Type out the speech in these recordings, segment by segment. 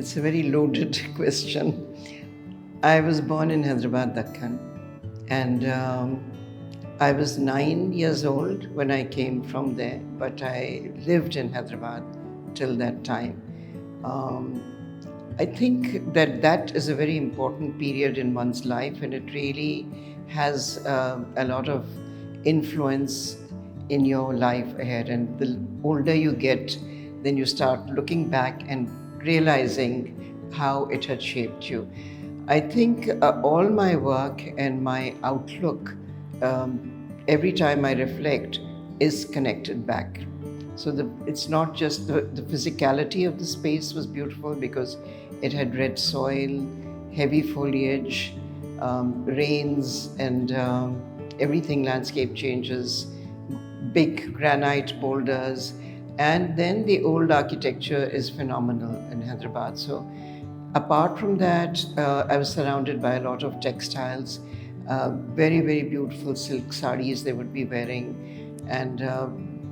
It's a very loaded question. I was born in Hyderabad Deccan, and I was 9 years old when I came from there, but I lived in Hyderabad till that time. Um, I think that that is a very important period in one's life, and it really has a lot of influence in your life ahead. And the older you get, then you start looking back and realizing how it had shaped you. I think all my work and my outlook, every time I reflect, is connected back. So it's not just the physicality of the space was beautiful because it had red soil, heavy foliage, rains, and everything landscape changes, big granite boulders, and then the old architecture is phenomenal in Hyderabad. So apart from that, I was surrounded by a lot of textiles, very, very beautiful silk sarees they would be wearing. And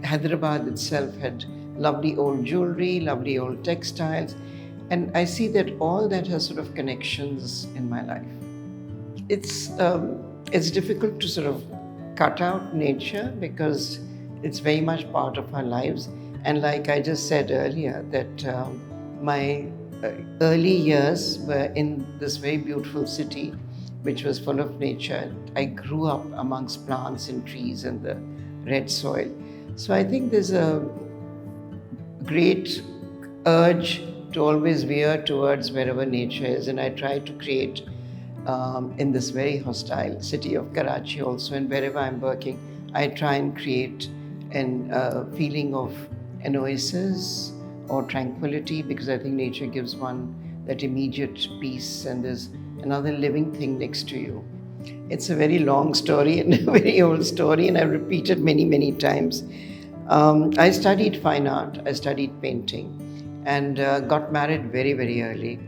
Hyderabad itself had lovely old jewelry, lovely old textiles. And I see that all that has sort of connections in my life. It's difficult to sort of cut out nature because it's very much part of our lives. And like I just said earlier, that my early years were in this very beautiful city, which was full of nature. I grew up amongst plants and trees and the red soil. So I think there's a great urge to always veer towards wherever nature is, and I try to create in this very hostile city of Karachi also, and wherever I'm working, I try and create a feeling of an oasis or tranquility, because I think nature gives one that immediate peace and there's another living thing next to you. It's a very long story and a very old story, and I've repeated many, many times. I studied fine art, I studied painting, and got married very, very early.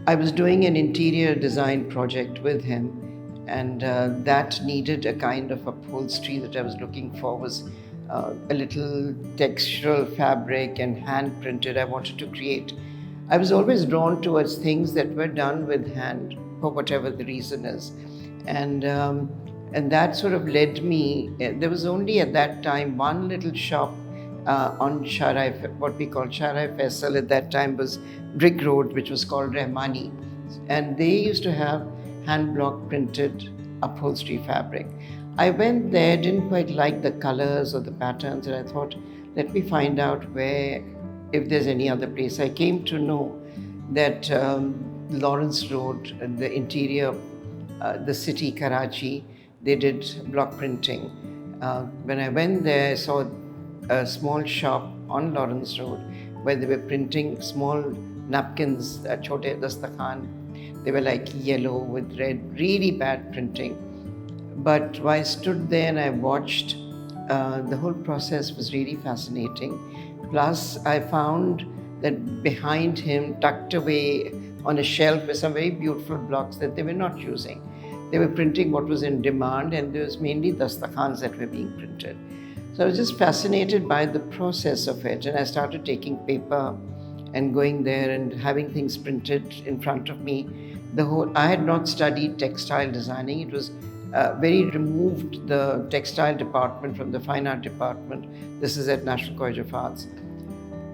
I was doing an interior design project with him, and that needed a kind of upholstery that I was looking for was a little textural fabric and hand printed. I wanted to create. I was always drawn towards things that were done with hand for whatever the reason is, and that sort of led me. There was only at that time one little shop on Sharai, what we call Sharai Faisal at that time was Brick Road, which was called Rahmani, and they used to have hand block printed upholstery fabric. I went there, didn't quite like the colors or the patterns, and I thought, let me find out if there's any other place. I came to know that Lawrence Road, the interior of the city, Karachi, they did block printing. When I went there, I saw a small shop on Lawrence Road where they were printing small napkins, chote dastakhan. They were like yellow with red, really bad printing. But I stood there and I watched, the whole process was really fascinating. Plus, I found that behind him, tucked away on a shelf, were some very beautiful blocks that they were not using. They were printing what was in demand, and there was mainly dastakhans that were being printed. So I was just fascinated by the process of it, and I started taking paper and going there and having things printed in front of me. I had not studied textile designing. It was very removed, the textile department from the fine art department. This is at National College of Arts.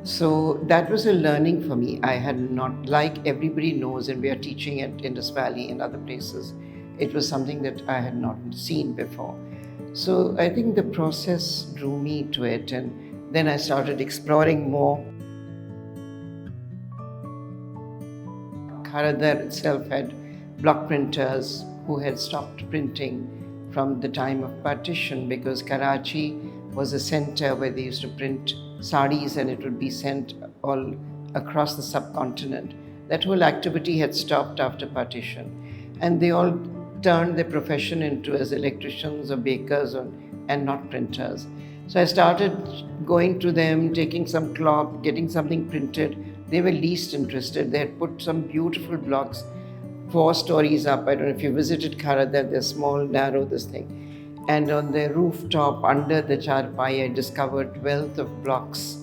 So that was a learning for me. I had not, like everybody knows, and we are teaching at Indus Valley and other places, it was something that I had not seen before. So I think the process drew me to it, and then I started exploring more. Kharadar itself had block printers who had stopped printing from the time of partition, because Karachi was a center where they used to print sarees and it would be sent all across the subcontinent. That whole activity had stopped after partition, and they all turned their profession into as electricians or bakers and not printers. So I started going to them, taking some cloth, getting something printed. They were least interested. They had put some beautiful blocks, 4 stories up. I don't know if you visited Kharadar, they're small, narrow, this thing. And on the rooftop, under the charpai, I discovered wealth of blocks.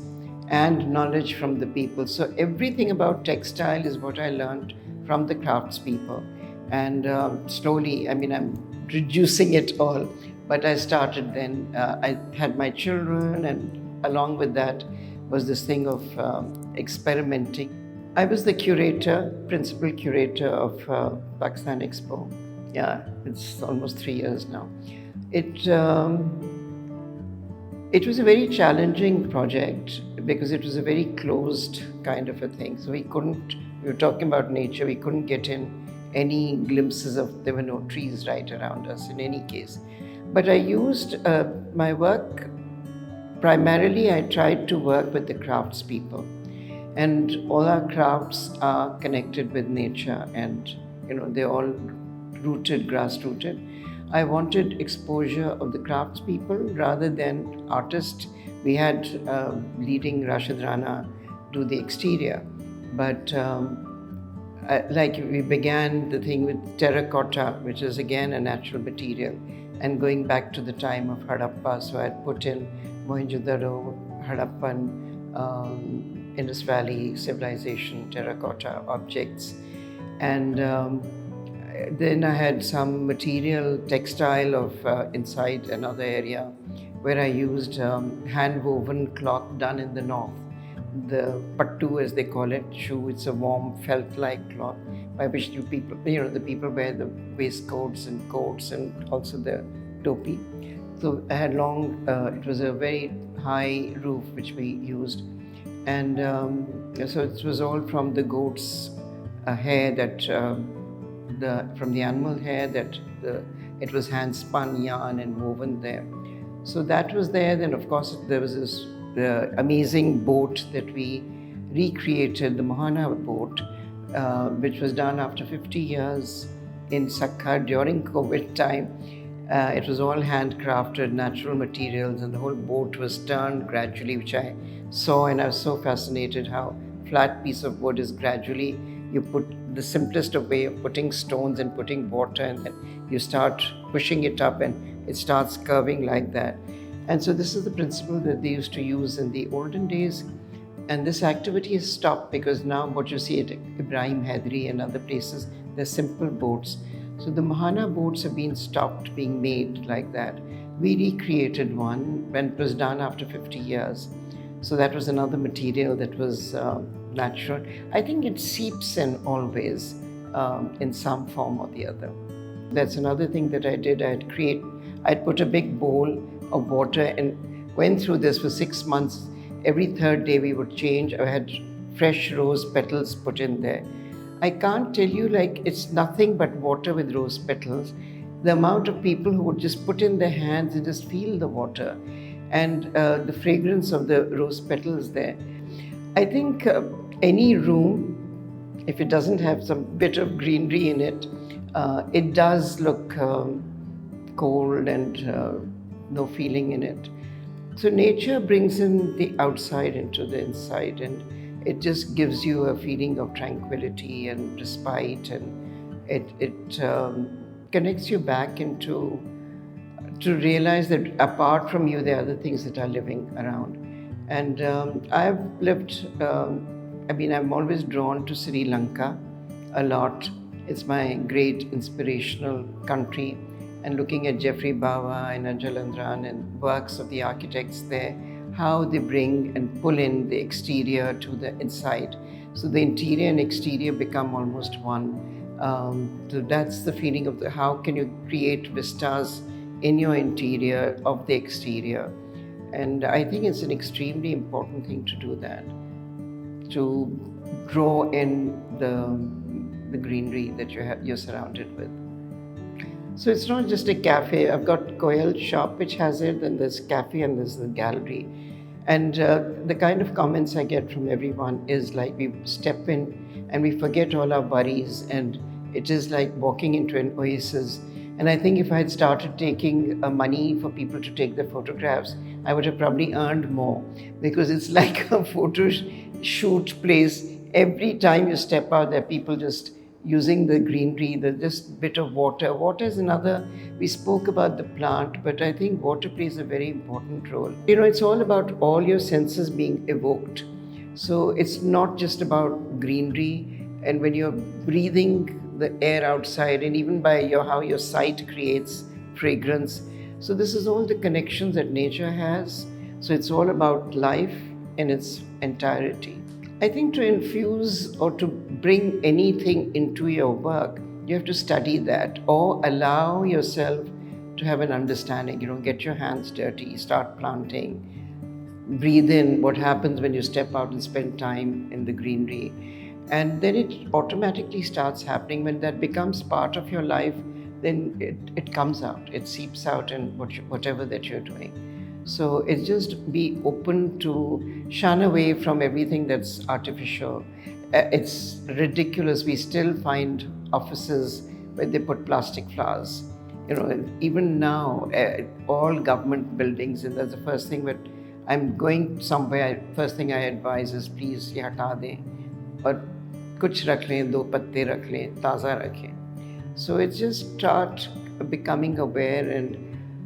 and knowledge from the people. So everything about textile is what I learned from the craftspeople. And slowly, I mean, I'm reducing it all, but I started then. I had my children, and along with that was this thing of experimenting. I was the curator, principal curator of Pakistan Expo. Yeah, it's almost 3 years now. It it was a very challenging project because it was a very closed kind of a thing. So we were talking about nature, we couldn't get in any glimpses of, there were no trees right around us in any case. But I used my work, primarily I tried to work with the craftspeople. And all our crafts are connected with nature, and they're all rooted, grass rooted. I wanted exposure of the craftspeople rather than artists. We had leading Rashid Rana do the exterior, but like we began the thing with terracotta, which is again a natural material, and going back to the time of Harappa. So I put in Mohenjo-daro, Harappan, Indus Valley civilization, terracotta objects. And then I had some material, textile of inside another area where I used hand-woven cloth done in the north. The pattu, as they call it, shoe, it's a warm felt-like cloth by which the people wear the waistcoats and coats and also the topi. So I had long, it was a very high roof which we used. And so it was all from the goat's hair that, from the animal hair that it was hand spun yarn and woven there. So that was there. Then of course there was this amazing boat that we recreated, the Mohana boat, which was done after 50 years in Sakha during COVID time. It was all handcrafted, natural materials, and the whole boat was turned gradually, which I saw, and I was so fascinated how flat piece of wood is gradually, you put the simplest of way of putting stones and putting water, and then you start pushing it up and it starts curving like that. And so this is the principle that they used to use in the olden days. And this activity has stopped because now what you see at Ibrahim Haidari and other places, they're simple boats. So the Mohana boats have been stopped being made like that. We recreated one when it was done after 50 years. So that was another material that was natural. I think it seeps in always in some form or the other. That's another thing that I did. I'd put a big bowl of water and went through this for 6 months. Every third day we would change. I had fresh rose petals put in there. I can't tell you, like, it's nothing but water with rose petals. The amount of people who would just put in their hands and just feel the water and the fragrance of the rose petals there. I think any room, if it doesn't have some bit of greenery in it, it does look cold and no feeling in it. So nature brings in the outside into the inside, and it just gives you a feeling of tranquility and respite, and it connects you back into to realize that apart from you, there are other things that are living around. And I've lived, I'm always drawn to Sri Lanka a lot. It's my great inspirational country. And looking at Jeffrey Bawa and Anjalandran and works of the architects there, how they bring and pull in the exterior to the inside. So the interior and exterior become almost one. So that's the feeling of how can you create vistas in your interior of the exterior. And I think it's an extremely important thing to do that, to draw in the greenery that you're surrounded with. So it's not just a cafe. I've got Koel shop which has it, and there's cafe and there's the gallery. And the kind of comments I get from everyone is like we step in and we forget all our worries, and it is like walking into an oasis. And I think if I had started taking money for people to take the photographs, I would have probably earned more, because it's like a photo shoot place. Every time you step out, there are people just using the greenery, the just bit of water. Water is another, we spoke about the plant, but I think water plays a very important role. It's all about all your senses being evoked So it's not just about greenery, and when you're breathing the air outside, and even by how your sight creates fragrance. So this is all the connections that nature has. So it's all about life in its entirety. I think to infuse or to bring anything into your work, you have to study that or allow yourself to have an understanding. Get your hands dirty, start planting, breathe in what happens when you step out and spend time in the greenery. And then it automatically starts happening. When that becomes part of your life, then it comes out, it seeps out in whatever that you're doing. So it's just be open to shun away from everything that's artificial. It's ridiculous. We still find offices where they put plastic flowers. Even now, all government buildings, and that's the first thing that I'm going somewhere, first thing I advise is please ये हटा दें और कुछ रख लें, दो पत्ते रख लें, ताज़ा रखें. So it's just start becoming aware and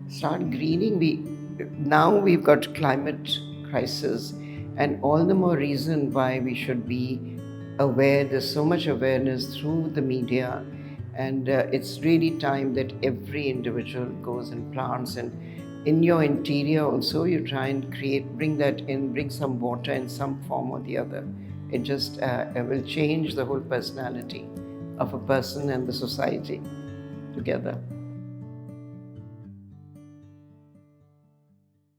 start greening. Now we've got climate crisis, and all the more reason why we should be aware. There's so much awareness through the media, and it's really time that every individual goes and plants. And in your interior also, you try and bring that in, bring some water in some form or the other. It just will change the whole personality of a person and the society together.